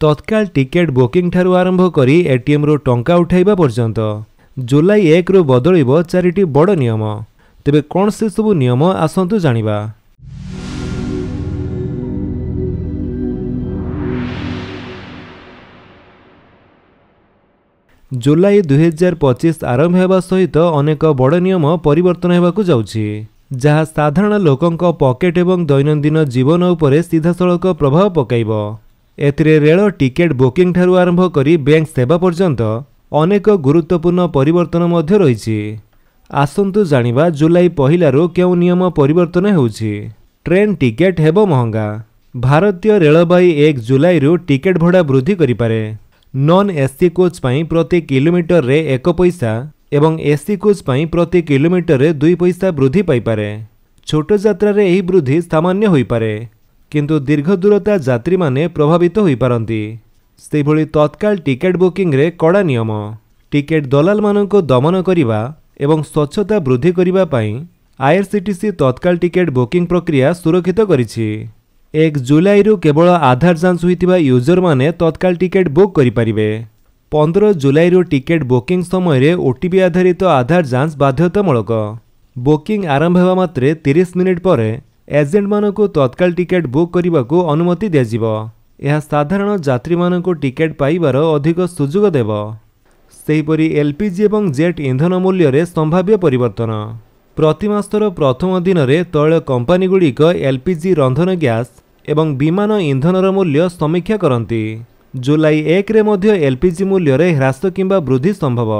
तत्काल ticket booking ठारू आरंभ करी एटीएम रो टंका उठाइबा पर्यंत जुलाई 1 रु बदलिबो 4टी बड़ नियम। तेबे कौन से सब नियम आसंतु जानिबा। जुलाई 2025 आरंभ हेबा सहित अनेक बड़ नियम परिवर्तन हेबाकु जाउछि, जहा साधारण लोकंक पॉकेट एवं दैनंदिन जीवन उपरे सीधासलख प्रभाव पकाइबो। एथिरे रेल टिकेट बुकिंग ठारू आरंभ करी बैंक सेवा पर्यंत अनेक गुरुत्वपूर्ण परिवर्तन मध्य रहिछि। आसंतु जानिबा जुलाई 1 रु केउ नियम परिवर्तन हेउछि। ट्रेन टिकेट हेबो महंगा। भारतीय रेलबाई 1 जुलाई रु टिकेट भड़ा वृद्धि करिपारे। नॉन एसी कोच पाई प्रति किलोमीटर रे 1 पैसा एवं एसी कोच पाई प्रति किलोमीटर रे 2 पैसा वृद्धि पाइपारे। छोट यात्रा रे एही वृद्धि सामान्य होई पारे, किंतु दीर्घ दूरता यात्री माने प्रभावित होई पारंती। से भली तत्काल टिकेट बुकिंग रे कड़ा नियम। टिकेट दलाल मानको दमन करिबा एवं स्वच्छता वृद्धि करिबा पाई आईआरसीटीसी तत्काल टिकेट बुकिंग प्रक्रिया सुरक्षित करिछि। 1 जुलाई रु केवल आधार जांच होइतिबा यूजर माने तत्काल टिकेट बुक करि परिबे। 15 जुलाई रु टिकेट बुकिंग समय रे ओटीपी आधारित आधार जांच बाध्यतामूलक। बुकिंग आरंभ हेबा मात्रे 30 मिनिट परे एजेंट मानको तत्काल टिकेट बुक करिबाकू अनुमति दियाजिबो। यह साधारण यात्री मानको टिकेट पाइबार अधिक सुযোଗ देबो। सेहिपरि एलपीजी एवं जेट इंधन मूल्य रे संभाव्य परिवर्तन। प्रति मासर प्रथम दिन रे तैल कंपनी गुड़िक एलपीजी रंधन गैस एवं विमान इंधनर मूल्य समीक्षा करती। जुलाई 1 रे मध्य एलपीजी मूल्य रे ह्रास किंबा वृद्धि संभव।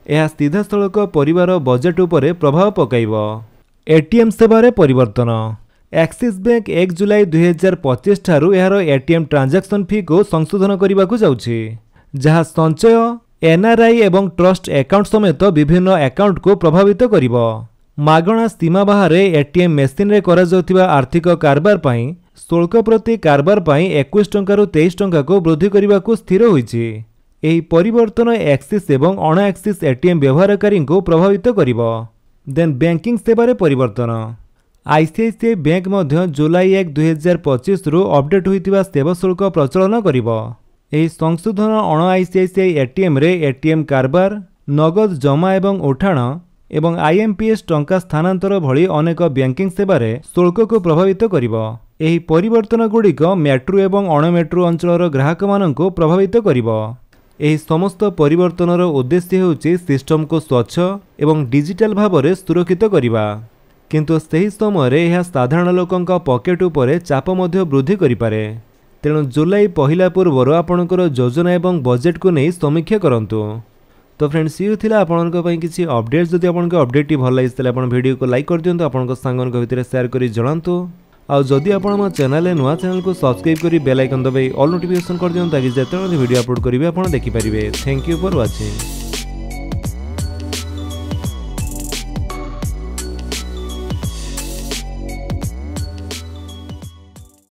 यह सीधासलख परिवार बजेट उपरे प्रभाव पकाइबो। एटीएम सेवारे परिवर्तन। एक्सिस बैंक 1 जुलाई 2025 ठारू यार एटीएम ट्रांजैक्शन फी को संशोधन करने जाउछि, जहा संचय एनआरआई एवं ट्रस्ट अकाउंट समेत विभिन्न अकाउंट को प्रभावित करिबो। मागणा सीमा बाहर एटीएम मेसिन रे करा जाउथिबा आर्थिक कारबार पाई शुल्क प्रति कारबार पाई 21 टंका रु 23 टंका को वृद्धि करने स्थिर होइछि। एही परिवर्तन एक्सिस एवं अण एक्सिस एटीएम व्यवहारकारी को प्रभावित करिबो। देन बैंकिंग सेवारे परिवर्तन। आईसीआईसीआई बैंक मध्य जुलाई 1 2025 रु अपडेट होइतिबा सेवा शुल्क प्रचलन करिबो। एही संशोधन अण आईसीआईसीआई एटीएम रे एटीएम कारबार, नगद जमा एवं उठाण एवं आईएमपीएस टंका स्थानांतर भली अनेक बैंकिंग सेवारे शुल्क को प्रभावित करिबो। एही परिवर्तन गुड़िक मेट्रो एवं अण मेट्रो अंचलर ग्राहक माननको प्रभावित करिबो। एही समस्त परिवर्तनर उद्देश्य हेउछि सिस्टम को स्वच्छ एवं डिजिटल भाबरे सुरक्षित करिबा, किंतु सही समय रे यह साधारण लोकंक पॉकेट उपरे चाप मध्य वृद्धि करिपारे। तेणु जुलाई 1 पूर्व आपणकर योजना एवं बजेट को नहीं समीक्षा करंतु। तो फ्रेंड्स ये थिला आपनक पई किछि अपडेट। जदि आपनक अपडेट टी भल लागिस तले आपन वीडियो को लाइक कर दियंतु, आपनक सांगनक भितर शेयर करी जणांतु। आ जदि आपन म चैनल नुआ चैनल को सब्सक्राइब करी बेल आइकन दबाई ऑल नोटिफिकेशन कर दियंतु, ताकि जेतेବେଳେ वीडियो अपलोड करिवे आपन देखि परिबे। Thank you for watching.